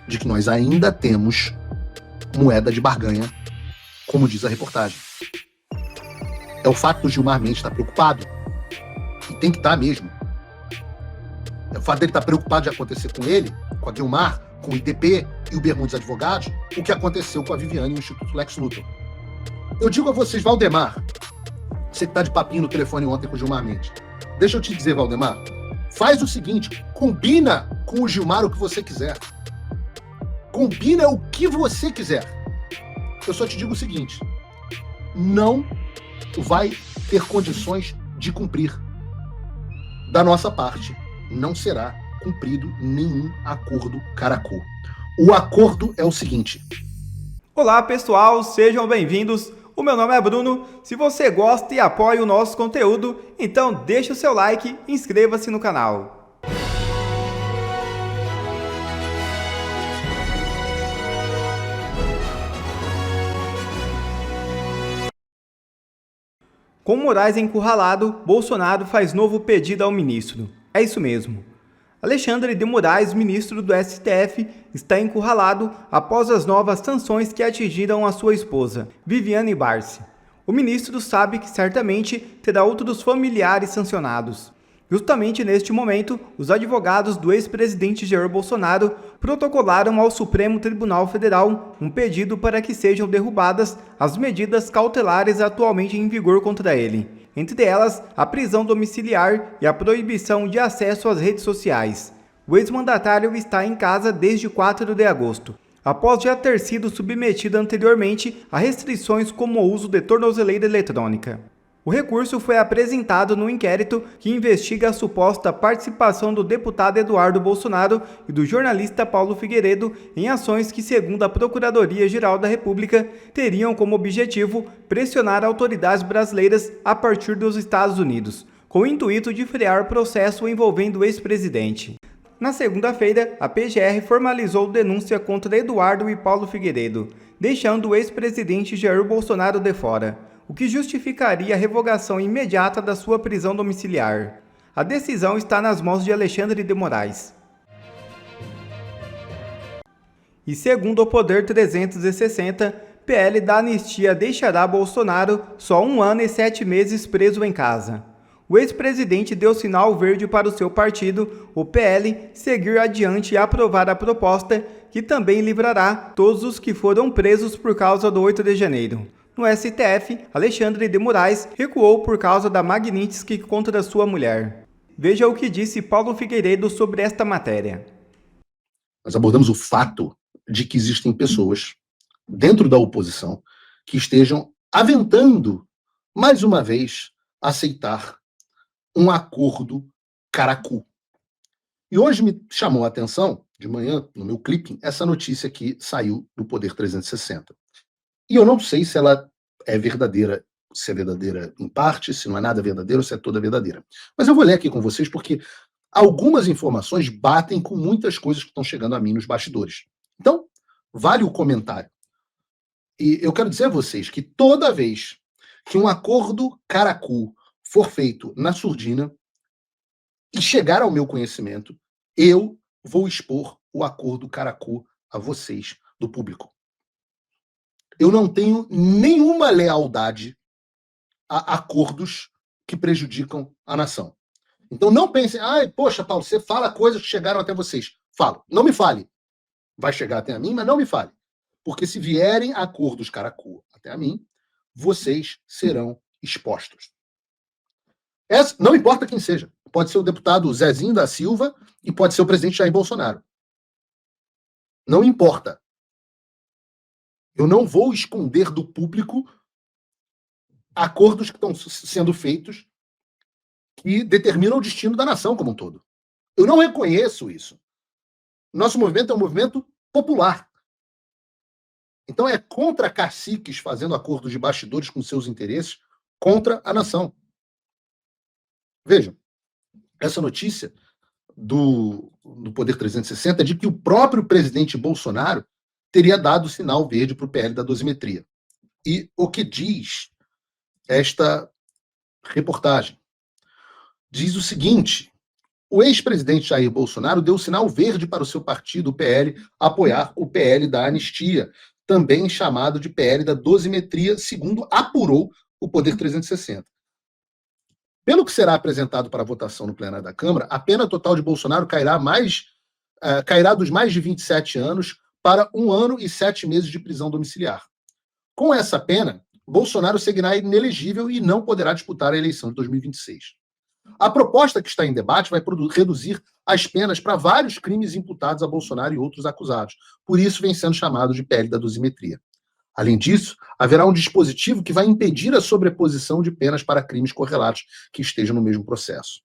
de que nós ainda temos moeda de barganha, como diz a reportagem. É o fato do Gilmar Mendes estar preocupado, e tem que estar mesmo. É o fato dele estar preocupado de acontecer com ele, com a Guilmar, com o IDP e o Bermudes Advogados, o que aconteceu com a Viviane e o Instituto Lex Luthor. Eu digo a vocês, Valdemar, você que está de papinho no telefone ontem com o Gilmar Mendes, deixa eu te dizer, Valdemar, faz o seguinte, combina com o Gilmar o que você quiser. Combina o que você quiser. Eu só te digo o seguinte, não vai ter condições de cumprir. Da nossa parte, não será cumprido nenhum acordo Caracol. O acordo é o seguinte. Olá pessoal, sejam bem-vindos. O meu nome é Bruno. Se você gosta e apoia o nosso conteúdo, então deixa o seu like e inscreva-se no canal. Com Moraes encurralado, Bolsonaro faz novo pedido ao ministro. É isso mesmo. Alexandre de Moraes, ministro do STF, está encurralado após as novas sanções que atingiram a sua esposa, Viviane Barsi. O ministro sabe que certamente terá outros familiares sancionados. Justamente neste momento, os advogados do ex-presidente Jair Bolsonaro protocolaram ao Supremo Tribunal Federal um pedido para que sejam derrubadas as medidas cautelares atualmente em vigor contra ele, entre elas a prisão domiciliar e a proibição de acesso às redes sociais. O ex-mandatário está em casa desde 4 de agosto, após já ter sido submetido anteriormente a restrições como o uso de tornozeleira eletrônica. O recurso foi apresentado no inquérito que investiga a suposta participação do deputado Eduardo Bolsonaro e do jornalista Paulo Figueiredo em ações que, segundo a Procuradoria-Geral da República, teriam como objetivo pressionar autoridades brasileiras a partir dos Estados Unidos, com o intuito de frear o processo envolvendo o ex-presidente. Na segunda-feira, a PGR formalizou denúncia contra Eduardo e Paulo Figueiredo, deixando o ex-presidente Jair Bolsonaro de fora, o que justificaria a revogação imediata da sua prisão domiciliar. A decisão está nas mãos de Alexandre de Moraes. E segundo o Poder 360, PL da anistia deixará Bolsonaro só 1 ano e 7 meses preso em casa. O ex-presidente deu sinal verde para o seu partido, o PL, seguir adiante e aprovar a proposta, que também livrará todos os que foram presos por causa do 8 de janeiro. No STF, Alexandre de Moraes recuou por causa da Magnitsky contra sua mulher. Veja o que disse Paulo Figueiredo sobre esta matéria. Nós abordamos o fato de que existem pessoas dentro da oposição que estejam aventando, mais uma vez, aceitar um acordo Caracol. E hoje me chamou a atenção, de manhã, no meu clipping, essa notícia que saiu do Poder 360. E eu não sei se ela é verdadeira, se é verdadeira em parte, se não é nada verdadeiro, se é toda verdadeira. Mas eu vou ler aqui com vocês porque algumas informações batem com muitas coisas que estão chegando a mim nos bastidores. Então, vale o comentário. E eu quero dizer a vocês que toda vez que um acordo Caracol for feito na surdina e chegar ao meu conhecimento, eu vou expor o acordo Caracol a vocês do público. Eu não tenho nenhuma lealdade a acordos que prejudicam a nação. Então não pensem, poxa, Paulo, você fala coisas que chegaram até vocês. Falo, não me fale. Vai chegar até a mim, mas não me fale. Porque se vierem acordos Caracol até a mim, vocês serão expostos. Não importa quem seja. Pode ser o deputado Zezinho da Silva e pode ser o presidente Jair Bolsonaro. Não importa. Eu não vou esconder do público acordos que estão sendo feitos que determinam o destino da nação como um todo. Eu não reconheço isso. Nosso movimento é um movimento popular. Então é contra caciques fazendo acordos de bastidores com seus interesses contra a nação. Vejam, essa notícia do Poder 360 é de que o próprio presidente Bolsonaro teria dado sinal verde para o PL da dosimetria. E o que diz esta reportagem? Diz o seguinte, o ex-presidente Jair Bolsonaro deu sinal verde para o seu partido, o PL, apoiar o PL da anistia, também chamado de PL da dosimetria, segundo apurou o Poder 360. Pelo que será apresentado para votação no plenário da Câmara, a pena total de Bolsonaro cairá dos mais de 27 anos para 1 ano e 7 meses de prisão domiciliar. Com essa pena, Bolsonaro seguirá inelegível e não poderá disputar a eleição de 2026. A proposta que está em debate vai reduzir as penas para vários crimes imputados a Bolsonaro e outros acusados. Por isso vem sendo chamado de PL da dosimetria. Além disso, haverá um dispositivo que vai impedir a sobreposição de penas para crimes correlatos que estejam no mesmo processo.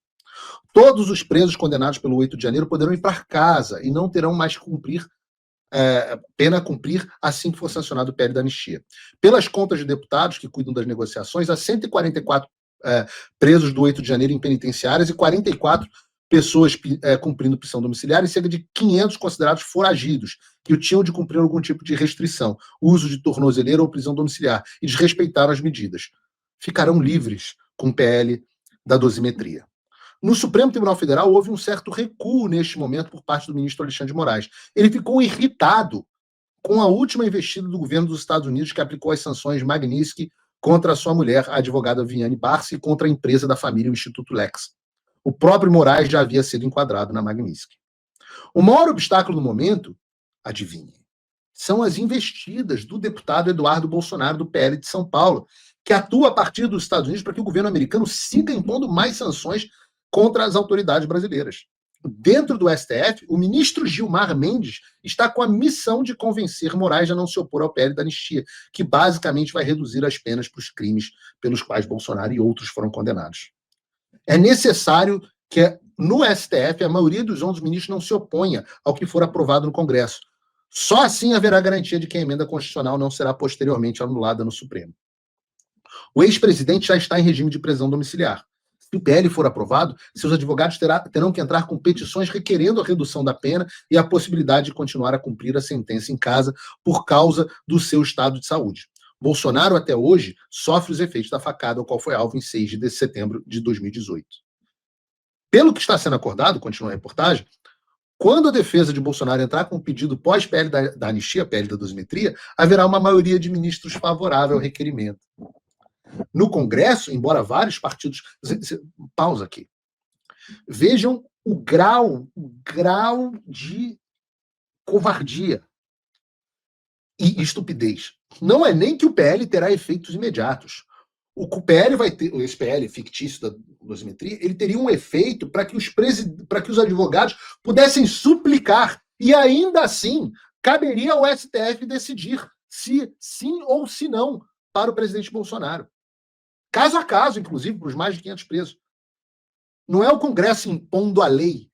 Todos os presos condenados pelo 8 de janeiro poderão ir para casa e não terão mais que cumprir pena a cumprir assim que for sancionado o PL da anistia. Pelas contas de deputados que cuidam das negociações, há 144 presos do 8 de janeiro em penitenciárias e 44 pessoas cumprindo prisão domiciliar e cerca de 500 considerados foragidos, que tinham de cumprir algum tipo de restrição, uso de tornozeleira ou prisão domiciliar, e desrespeitaram as medidas. Ficarão livres com o PL da dosimetria. No Supremo Tribunal Federal houve um certo recuo neste momento por parte do ministro Alexandre de Moraes. Ele ficou irritado com a última investida do governo dos Estados Unidos, que aplicou as sanções Magnitsky contra a sua mulher, a advogada Viviane Barsi, e contra a empresa da família, o Instituto Lex. O próprio Moraes já havia sido enquadrado na Magnitsky. O maior obstáculo no momento, adivinhe, são as investidas do deputado Eduardo Bolsonaro, do PL de São Paulo, que atua a partir dos Estados Unidos para que o governo americano siga impondo mais sanções contra as autoridades brasileiras. Dentro do STF, o ministro Gilmar Mendes está com a missão de convencer Moraes a não se opor ao PL da anistia, que basicamente vai reduzir as penas para os crimes pelos quais Bolsonaro e outros foram condenados. É necessário que no STF a maioria dos 11 ministros não se oponha ao que for aprovado no Congresso. Só assim haverá garantia de que a emenda constitucional não será posteriormente anulada no Supremo. O ex-presidente já está em regime de prisão domiciliar. Se o PL for aprovado, seus advogados terão que entrar com petições requerendo a redução da pena e a possibilidade de continuar a cumprir a sentença em casa por causa do seu estado de saúde. Bolsonaro, até hoje, sofre os efeitos da facada, ao qual foi alvo em 6 de setembro de 2018. Pelo que está sendo acordado, continua a reportagem, quando a defesa de Bolsonaro entrar com um pedido pós-PL da anistia, PL da dosimetria, haverá uma maioria de ministros favorável ao requerimento. No Congresso, embora vários partidos... Pausa aqui. Vejam o grau de covardia e estupidez. Não é nem que o PL terá efeitos imediatos. O PL vai ter, esse PL fictício da dosimetria, ele teria um efeito para que os advogados pudessem suplicar, e ainda assim caberia ao STF decidir se sim ou se não para o presidente Bolsonaro. Caso a caso, inclusive, para os mais de 500 presos. Não é o Congresso impondo a lei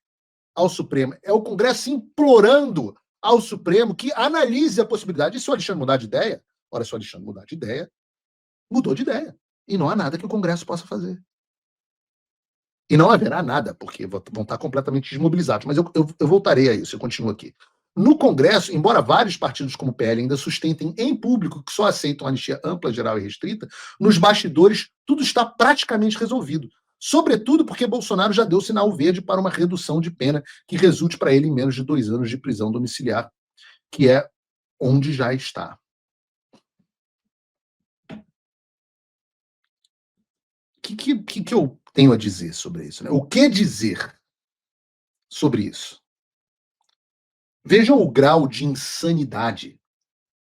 ao Supremo, é o Congresso implorando ao Supremo que analise a possibilidade. E se o Alexandre mudar de ideia? Ora, se o Alexandre mudar de ideia, mudou de ideia. E não há nada que o Congresso possa fazer. E não haverá nada, porque vão estar completamente desmobilizados. Mas eu voltarei a isso, eu continuo aqui. No Congresso, embora vários partidos como o PL ainda sustentem em público que só aceitam anistia ampla, geral e restrita, nos bastidores tudo está praticamente resolvido. Sobretudo porque Bolsonaro já deu sinal verde para uma redução de pena que resulte para ele em menos de 2 anos de prisão domiciliar, que é onde já está. O que eu tenho a dizer sobre isso, né? O que dizer sobre isso? Vejam o grau de insanidade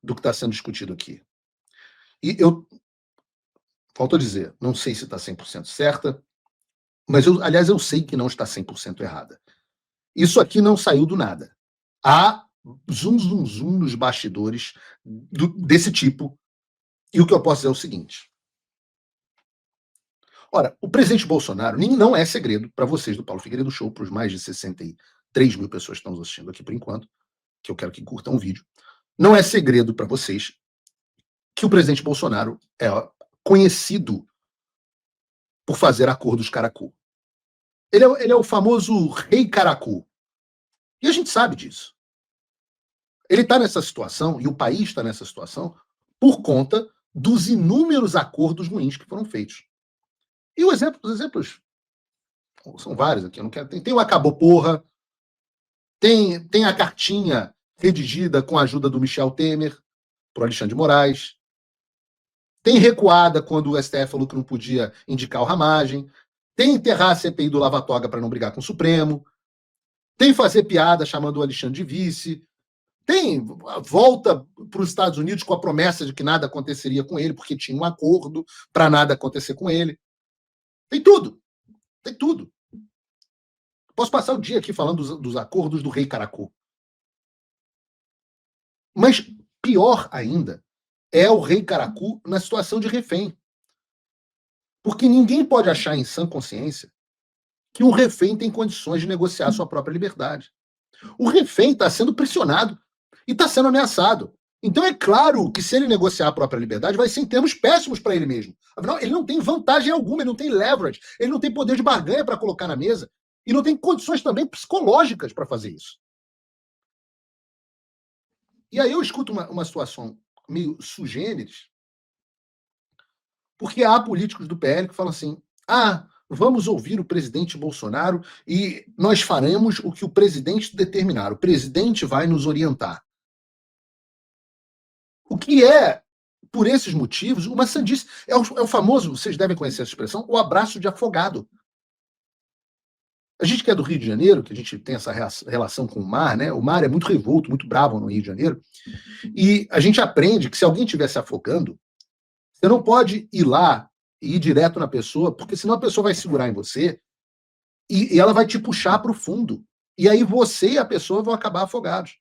do que está sendo discutido aqui. E volto a dizer, não sei se está 100% certa, mas aliás, eu sei que não está 100% errada. Isso aqui não saiu do nada. Há zum nos bastidores desse tipo, e o que eu posso dizer é o seguinte. Ora, o presidente Bolsonaro, não é segredo para vocês do Paulo Figueiredo Show, para os mais de 63 mil pessoas que estão nos assistindo aqui por enquanto, que eu quero que curtam o vídeo, não é segredo para vocês que o presidente Bolsonaro é conhecido por fazer acordos caracu. Ele é o famoso rei caracu. E a gente sabe disso. Ele está nessa situação, e o país está nessa situação, por conta dos inúmeros acordos ruins que foram feitos. E os exemplos São vários aqui, eu não quero. Tem o Acabou Porra, tem a cartinha redigida com a ajuda do Michel Temer para o Alexandre de Moraes. Tem recuada quando o STF falou que não podia indicar o Ramagem. Tem enterrar a CPI do Lava Toga para não brigar com o Supremo. Tem fazer piada chamando o Alexandre de vice. Tem volta para os Estados Unidos com a promessa de que nada aconteceria com ele, porque tinha um acordo para nada acontecer com ele. Tem tudo. Tem tudo. Posso passar o dia aqui falando dos acordos do rei Caracu. Mas pior ainda é o rei Caracu na situação de refém. Porque ninguém pode achar em sã consciência que um refém tem condições de negociar sua própria liberdade. O refém está sendo pressionado e está sendo ameaçado. Então é claro que se ele negociar a própria liberdade, vai ser em termos péssimos para ele mesmo. Afinal, ele não tem vantagem alguma, ele não tem leverage, ele não tem poder de barganha para colocar na mesa e não tem condições também psicológicas para fazer isso. E aí eu escuto uma situação meio sui generis, porque há políticos do PL que falam assim: vamos ouvir o presidente Bolsonaro e nós faremos o que o presidente determinar. O presidente vai nos orientar. O que é, por esses motivos, uma sandice. É o famoso, vocês devem conhecer essa expressão, o abraço de afogado. A gente que é do Rio de Janeiro, que a gente tem essa relação com o mar, né? O mar é muito revolto, muito bravo no Rio de Janeiro. E a gente aprende que se alguém estiver se afogando, você não pode ir lá e ir direto na pessoa, porque senão a pessoa vai segurar em você e ela vai te puxar para o fundo. E aí você e a pessoa vão acabar afogados.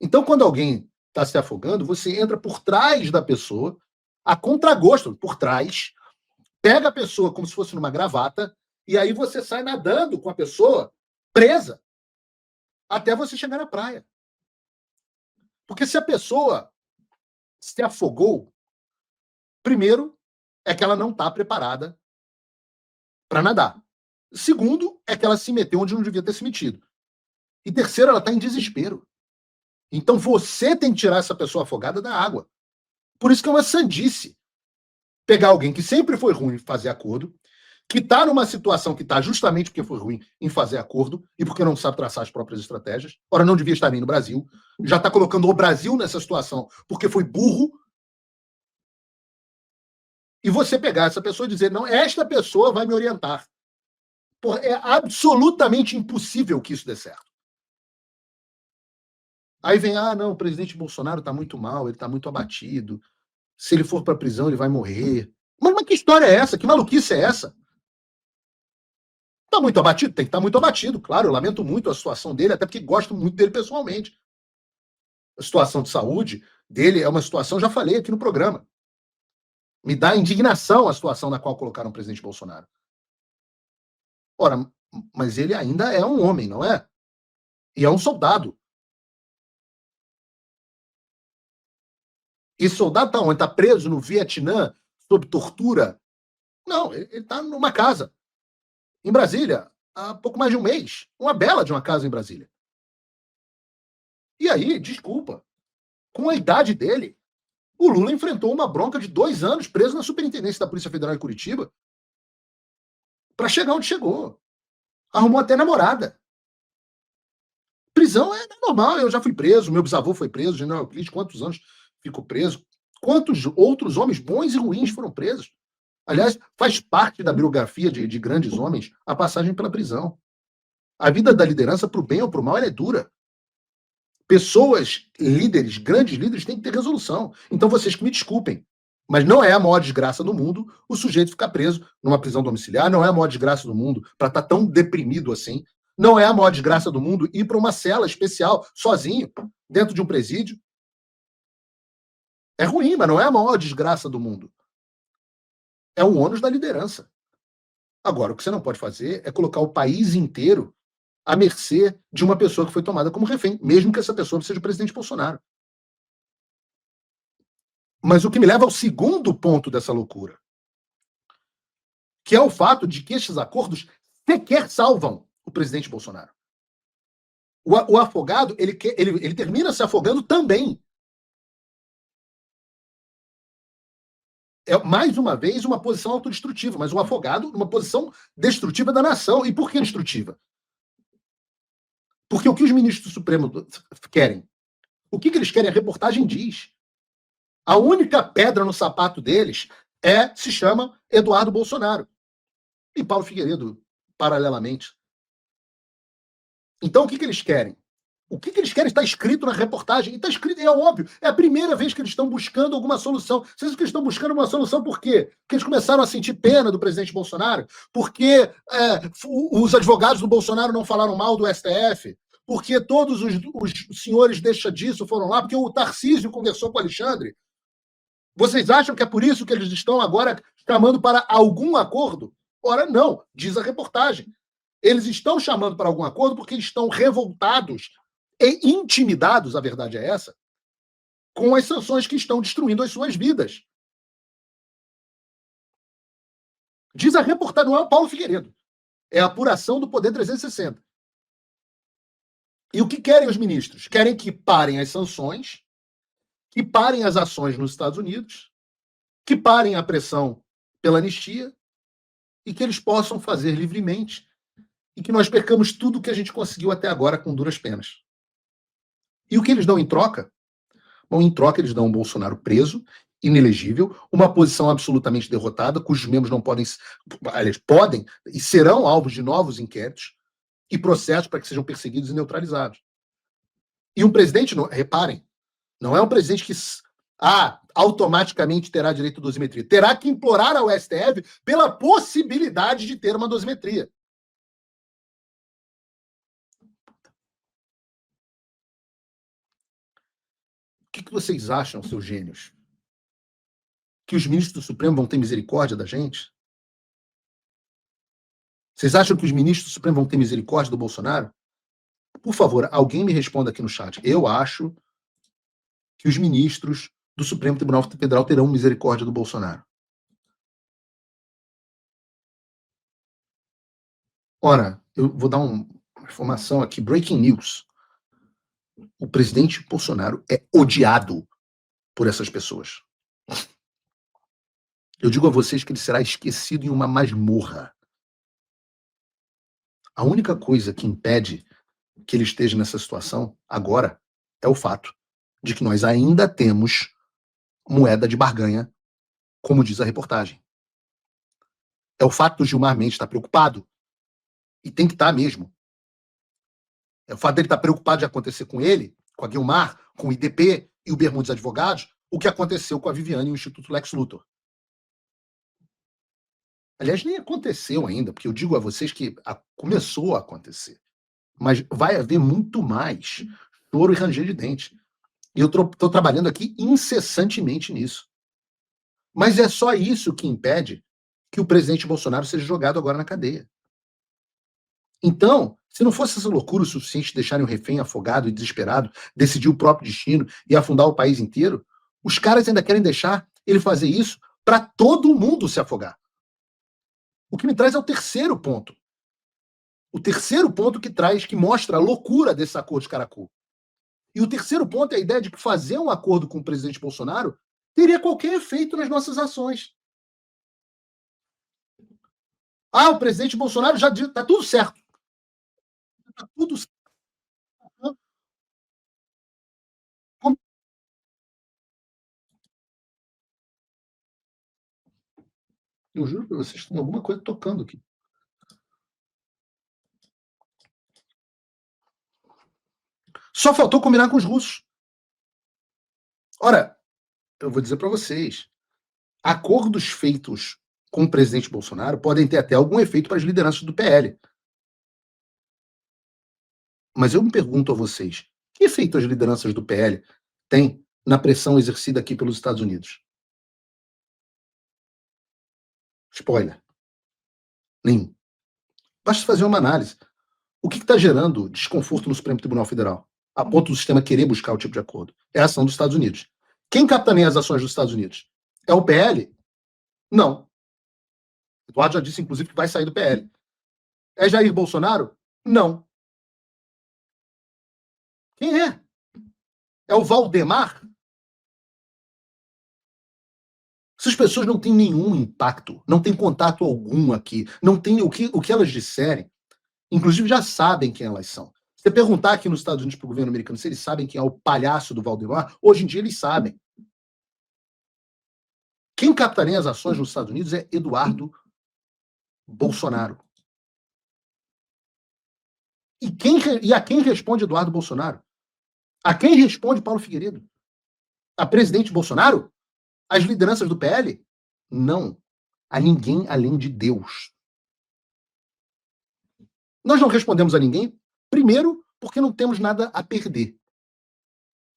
Então, quando alguém está se afogando, você entra por trás da pessoa, a contragosto, por trás, pega a pessoa como se fosse numa gravata, e aí você sai nadando com a pessoa presa até você chegar na praia. Porque se a pessoa se afogou, primeiro, é que ela não está preparada para nadar. Segundo, é que ela se meteu onde não devia ter se metido. E terceiro, ela está em desespero. Então você tem que tirar essa pessoa afogada da água. Por isso que é uma sandice pegar alguém que sempre foi ruim em fazer acordo, que está numa situação que está justamente porque foi ruim em fazer acordo e porque não sabe traçar as próprias estratégias. Ora, não devia estar nem no Brasil. Já está colocando o Brasil nessa situação porque foi burro. E você pegar essa pessoa e dizer, não, esta pessoa vai me orientar. Porra, é absolutamente impossível que isso dê certo. Aí vem, não, o presidente Bolsonaro está muito mal, ele está muito abatido. Se ele for para a prisão, ele vai morrer. Mas que história é essa? Que maluquice é essa? Está muito abatido? Tem que estar muito abatido, claro. Eu lamento muito a situação dele, até porque gosto muito dele pessoalmente. A situação de saúde dele é uma situação, já falei aqui no programa. Me dá indignação a situação na qual colocaram o presidente Bolsonaro. Ora, mas ele ainda é um homem, não é? E é um soldado. E soldado está onde? Está preso no Vietnã, sob tortura? Não, ele está numa casa, em Brasília, há pouco mais de um mês. Uma bela de uma casa em Brasília. E aí, desculpa, com a idade dele, o Lula enfrentou uma bronca de 2 anos preso na Superintendência da Polícia Federal em Curitiba para chegar onde chegou. Arrumou até namorada. Prisão é normal, eu já fui preso, meu bisavô foi preso, General Euclides, quantos anos ficou preso? Quantos outros homens bons e ruins foram presos? Aliás, faz parte da biografia de grandes homens a passagem pela prisão. A vida da liderança, para o bem ou para o mal, ela é dura. Pessoas, líderes, grandes líderes, têm que ter resolução. Então vocês que me desculpem, mas não é a maior desgraça do mundo o sujeito ficar preso numa prisão domiciliar, não é a maior desgraça do mundo para estar tão deprimido assim, não é a maior desgraça do mundo ir para uma cela especial, sozinho, dentro de um presídio. É ruim, mas não é a maior desgraça do mundo. É o ônus da liderança. Agora, o que você não pode fazer é colocar o país inteiro à mercê de uma pessoa que foi tomada como refém, mesmo que essa pessoa seja o presidente Bolsonaro. Mas o que me leva ao segundo ponto dessa loucura, que é o fato de que estes acordos sequer salvam o presidente Bolsonaro. O afogado, ele termina se afogando também. é, mais uma vez, uma posição autodestrutiva, mas o afogado numa posição destrutiva da nação. E por que destrutiva? Porque o que os ministros do Supremo querem? O que eles querem? A reportagem diz. A única pedra no sapato deles se chama Eduardo Bolsonaro. E Paulo Figueiredo, paralelamente. Então, o que eles querem? O que eles querem está escrito na reportagem. E está escrito, é óbvio, é a primeira vez que eles estão buscando alguma solução. Vocês acham que eles estão buscando uma solução por quê? Porque eles começaram a sentir pena do presidente Bolsonaro? Porque os advogados do Bolsonaro não falaram mal do STF? Porque todos os senhores deixa disso foram lá? Porque o Tarcísio conversou com o Alexandre? Vocês acham que é por isso que eles estão agora chamando para algum acordo? Ora, não, diz a reportagem. Eles estão chamando para algum acordo porque estão revoltados e intimidados, a verdade é essa, com as sanções que estão destruindo as suas vidas. Diz a reportagem, não é o Paulo Figueiredo. É a apuração do Poder 360. E o que querem os ministros? Querem que parem as sanções, que parem as ações nos Estados Unidos, que parem a pressão pela anistia e que eles possam fazer livremente e que nós percamos tudo o que a gente conseguiu até agora com duras penas. E o que eles dão em troca? Bom, em troca eles dão um Bolsonaro preso, inelegível, uma posição absolutamente derrotada, cujos membros não podem, aliás, podem e serão alvos de novos inquéritos e processos para que sejam perseguidos e neutralizados. E um presidente, reparem, não é um presidente que automaticamente terá direito à dosimetria. Terá que implorar ao STF pela possibilidade de ter uma dosimetria. O que vocês acham, seus gênios? Que os ministros do Supremo vão ter misericórdia da gente? Vocês acham que os ministros do Supremo vão ter misericórdia do Bolsonaro? Por favor, alguém me responda aqui no chat. Eu acho que os ministros do Supremo Tribunal Federal terão misericórdia do Bolsonaro. Ora, eu vou dar uma informação aqui, breaking news. O presidente Bolsonaro é odiado por essas pessoas. Eu digo a vocês que ele será esquecido em uma masmorra. A única coisa que impede que ele esteja nessa situação agora é o fato de que nós ainda temos moeda de barganha, como diz a reportagem. É o fato do Gilmar Mendes estar preocupado, e tem que estar mesmo. É o fato dele estar preocupado de acontecer com ele, com a Guilmar, com o IDP e o Bermudes Advogados, o que aconteceu com a Viviane e o Instituto Lex Luthor. Aliás, nem aconteceu ainda, porque eu digo a vocês que começou a acontecer. Mas vai haver muito mais choro e ranger de dente. E eu estou trabalhando aqui incessantemente nisso. Mas é só isso que impede que o presidente Bolsonaro seja jogado agora na cadeia. Então, se não fosse essa loucura o suficiente de deixarem o refém afogado e desesperado, decidir o próprio destino e afundar o país inteiro, os caras ainda querem deixar ele fazer isso para todo mundo se afogar. O que me traz é o terceiro ponto. O terceiro ponto que mostra a loucura desse acordo de Caracu. E o terceiro ponto é a ideia de que fazer um acordo com o presidente Bolsonaro teria qualquer efeito nas nossas ações. O presidente Bolsonaro já disse, está tudo certo. Está tudo certo. Eu juro para vocês que tem alguma coisa tocando aqui. Só faltou combinar com os russos. Ora, eu vou dizer para vocês, acordos feitos com o presidente Bolsonaro podem ter até algum efeito para as lideranças do PL. Mas eu me pergunto a vocês, que efeito as lideranças do PL têm na pressão exercida aqui pelos Estados Unidos? Spoiler. Nenhum. Basta fazer uma análise. O que está gerando desconforto no Supremo Tribunal Federal? A ponto do sistema querer buscar o tipo de acordo. É a ação dos Estados Unidos. Quem capitaneia as ações dos Estados Unidos? É o PL? Não. Eduardo já disse, inclusive, que vai sair do PL. É Jair Bolsonaro? Não. Quem é? É o Valdemar? Essas pessoas não têm nenhum impacto, não têm contato algum aqui, não tem o que elas disserem, inclusive já sabem quem elas são. Se você perguntar aqui nos Estados Unidos para o governo americano se eles sabem quem é o palhaço do Valdemar, hoje em dia eles sabem. Quem capitaneia as ações nos Estados Unidos é Eduardo Bolsonaro. E a quem responde Eduardo Bolsonaro? A quem responde Paulo Figueiredo? A presidente Bolsonaro? As lideranças do PL? Não. A ninguém além de Deus. Nós não respondemos a ninguém, primeiro, porque não temos nada a perder.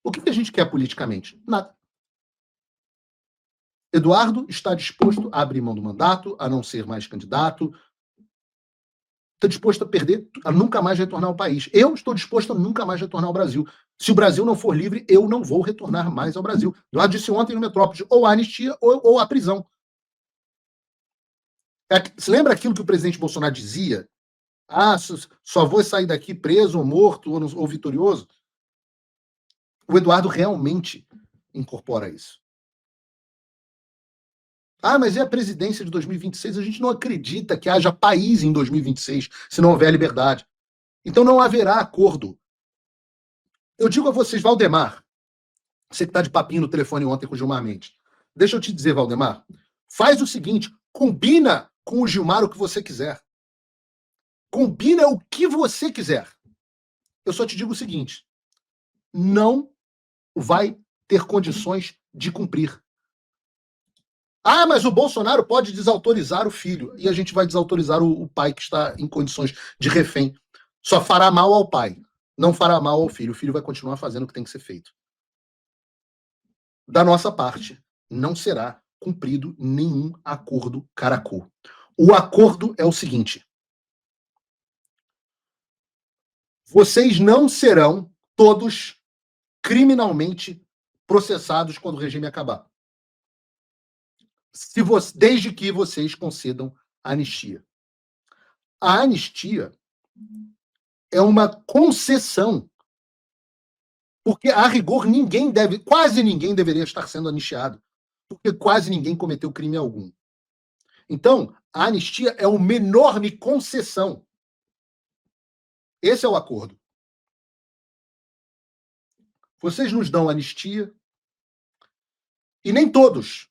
O que a gente quer politicamente? Nada. Eduardo está disposto a abrir mão do mandato, a não ser mais candidato, está disposto a perder, a nunca mais retornar ao país. Eu estou disposto a nunca mais retornar ao Brasil. Se o Brasil não for livre, eu não vou retornar mais ao Brasil. Eduardo disse ontem no Metrópole, ou a anistia ou a prisão. Você lembra aquilo que o presidente Bolsonaro dizia? Ah, só vou sair daqui preso ou morto ou vitorioso? O Eduardo realmente incorpora isso. Ah, mas e a presidência de 2026? A gente não acredita que haja país em 2026 se não houver liberdade. Então não haverá acordo. Eu digo a vocês, Valdemar, você que está de papinho no telefone ontem com o Gilmar Mendes, deixa eu te dizer, Valdemar, faz o seguinte, combina com o Gilmar o que você quiser. Combina o que você quiser. Eu só te digo o seguinte, não vai ter condições de cumprir. Ah, mas o Bolsonaro pode desautorizar o filho. E a gente vai desautorizar o pai que está em condições de refém. Só fará mal ao pai. Não fará mal ao filho. O filho vai continuar fazendo o que tem que ser feito. Da nossa parte, não será cumprido nenhum acordo caracol. O acordo é o seguinte. Vocês não serão todos criminalmente processados quando o regime acabar. Desde que vocês concedam a anistia. A anistia é uma concessão, porque a rigor quase ninguém deveria estar sendo anistiado, porque quase ninguém cometeu crime algum. Então, a anistia é uma enorme concessão. Esse é o acordo. Vocês nos dão anistia e nem todos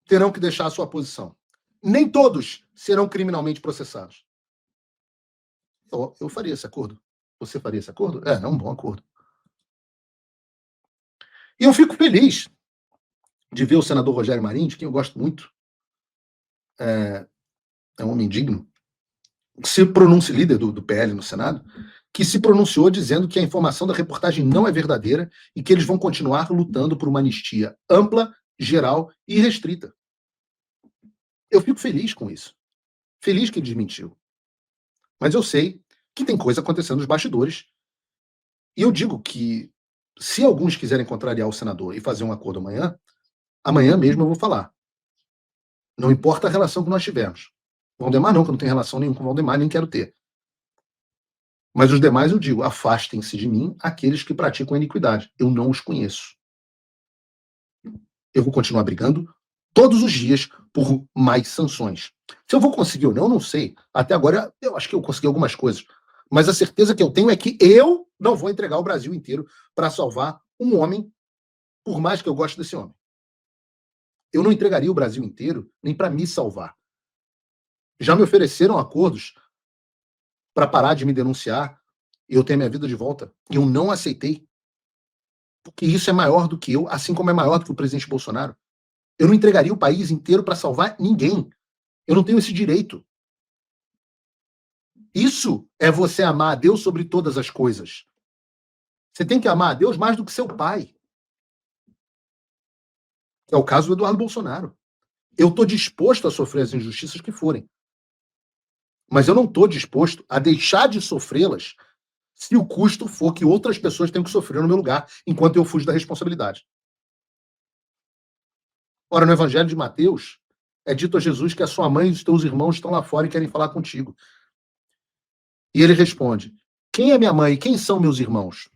terão que deixar a sua posição. Nem todos serão criminalmente processados. Eu faria esse acordo. Você faria esse acordo? É um bom acordo. E eu fico feliz de ver o senador Rogério Marinho, de quem eu gosto muito, é um homem digno, líder do PL no Senado, que se pronunciou dizendo que a informação da reportagem não é verdadeira e que eles vão continuar lutando por uma anistia ampla, geral e restrita. Eu fico feliz com isso. Feliz que ele desmentiu. Mas eu sei que tem coisa acontecendo nos bastidores. E eu digo que se alguns quiserem contrariar o senador e fazer um acordo amanhã mesmo eu vou falar. Não importa a relação que nós tivermos. Valdemar não, que eu não tenho relação nenhuma com o Valdemar, nem quero ter. Mas os demais eu digo, afastem-se de mim aqueles que praticam a iniquidade. Eu não os conheço. Eu vou continuar brigando todos os dias por mais sanções. Se eu vou conseguir ou não, eu não sei. Até agora, eu acho que eu consegui algumas coisas. Mas a certeza que eu tenho é que eu não vou entregar o Brasil inteiro para salvar um homem, por mais que eu goste desse homem. Eu não entregaria o Brasil inteiro nem para me salvar. Já me ofereceram acordos para parar de me denunciar e eu ter minha vida de volta. E eu não aceitei. Porque isso é maior do que eu, assim como é maior do que o presidente Bolsonaro. Eu não entregaria o país inteiro para salvar ninguém. Eu não tenho esse direito. Isso é você amar a Deus sobre todas as coisas. Você tem que amar a Deus mais do que seu pai. É o caso do Eduardo Bolsonaro. Eu estou disposto a sofrer as injustiças que forem. Mas eu não estou disposto a deixar de sofrê-las se o custo for que outras pessoas tenham que sofrer no meu lugar, enquanto eu fujo da responsabilidade. Ora, no Evangelho de Mateus, é dito a Jesus que a sua mãe e os teus irmãos estão lá fora e querem falar contigo. E ele responde, quem é minha mãe e quem são meus irmãos?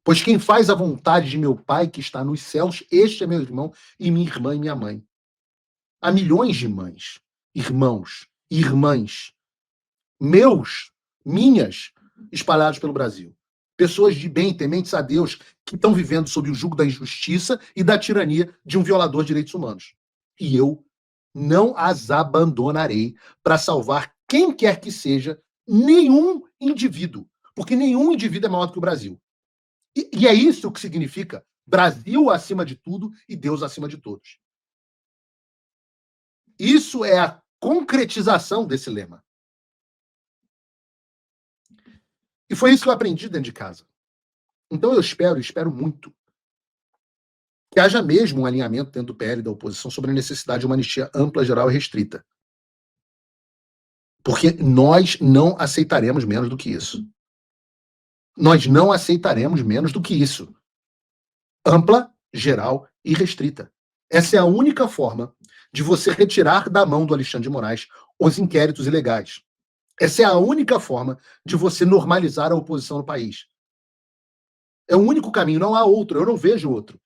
Pois quem faz a vontade de meu Pai que está nos céus, este é meu irmão e minha irmã e minha mãe. a milhões de mães, irmãos, irmãs, minhas, espalhados pelo Brasil. Pessoas de bem, tementes a Deus, que estão vivendo sob o jugo da injustiça e da tirania de um violador de direitos humanos. E eu não as abandonarei para salvar quem quer que seja, nenhum indivíduo. Porque nenhum indivíduo é maior do que o Brasil. E é isso que significa Brasil acima de tudo e Deus acima de todos. Isso é a concretização desse lema. E foi isso que eu aprendi dentro de casa. Então eu espero muito que haja mesmo um alinhamento dentro do PL da oposição sobre a necessidade de uma anistia ampla, geral e restrita. Porque nós não aceitaremos menos do que isso. Nós não aceitaremos menos do que isso. Ampla, geral e restrita. Essa é a única forma de você retirar da mão do Alexandre de Moraes os inquéritos ilegais. Essa é a única forma de você normalizar a oposição no país. É o único caminho, não há outro, eu não vejo outro.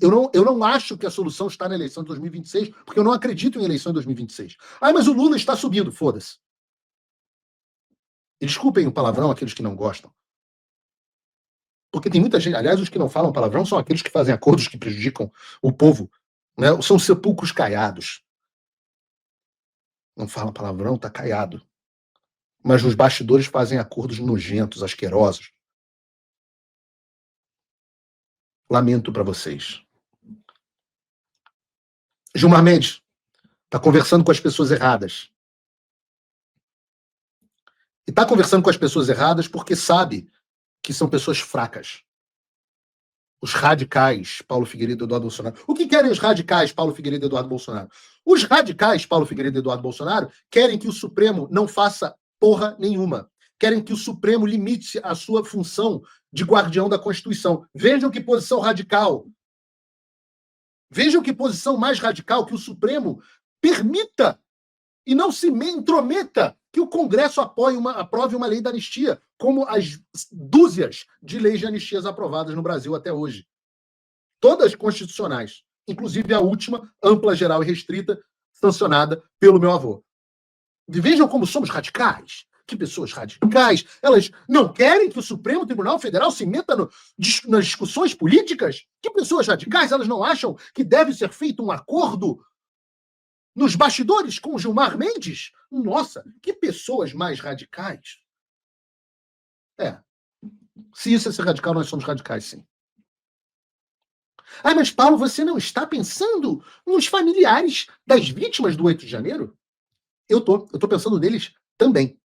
Eu não acho que a solução está na eleição de 2026, porque eu não acredito em eleição em 2026. Mas o Lula está subindo, foda-se. E desculpem o palavrão, aqueles que não gostam. Porque tem muita gente, aliás, os que não falam palavrão são aqueles que fazem acordos que prejudicam o povo, né? São sepulcros caiados. Não fala palavrão, tá caiado. Mas nos bastidores fazem acordos nojentos, asquerosos. Lamento para vocês. Gilmar Mendes está conversando com as pessoas erradas. E está conversando com as pessoas erradas porque sabe que são pessoas fracas. Os radicais, Paulo Figueiredo e Eduardo Bolsonaro. O que querem os radicais, Paulo Figueiredo e Eduardo Bolsonaro? Os radicais, Paulo Figueiredo e Eduardo Bolsonaro, querem que o Supremo não faça porra nenhuma. Querem que o Supremo limite a sua função de guardião da Constituição. Vejam que posição radical. Vejam que posição mais radical, que o Supremo permita e não se intrometa que o Congresso aprove uma lei da anistia, como as dúzias de leis de anistias aprovadas no Brasil até hoje. Todas constitucionais, inclusive a última, ampla, geral e restrita, sancionada pelo meu avô. E vejam como somos radicais. Que pessoas radicais. Elas não querem que o Supremo Tribunal Federal se meta nas discussões políticas? Que pessoas radicais. Elas não acham que deve ser feito um acordo nos bastidores com o Gilmar Mendes? Nossa, que pessoas mais radicais. Se isso é ser radical, nós somos radicais, sim. Mas Paulo, você não está pensando nos familiares das vítimas do 8 de janeiro? Eu tô pensando neles também.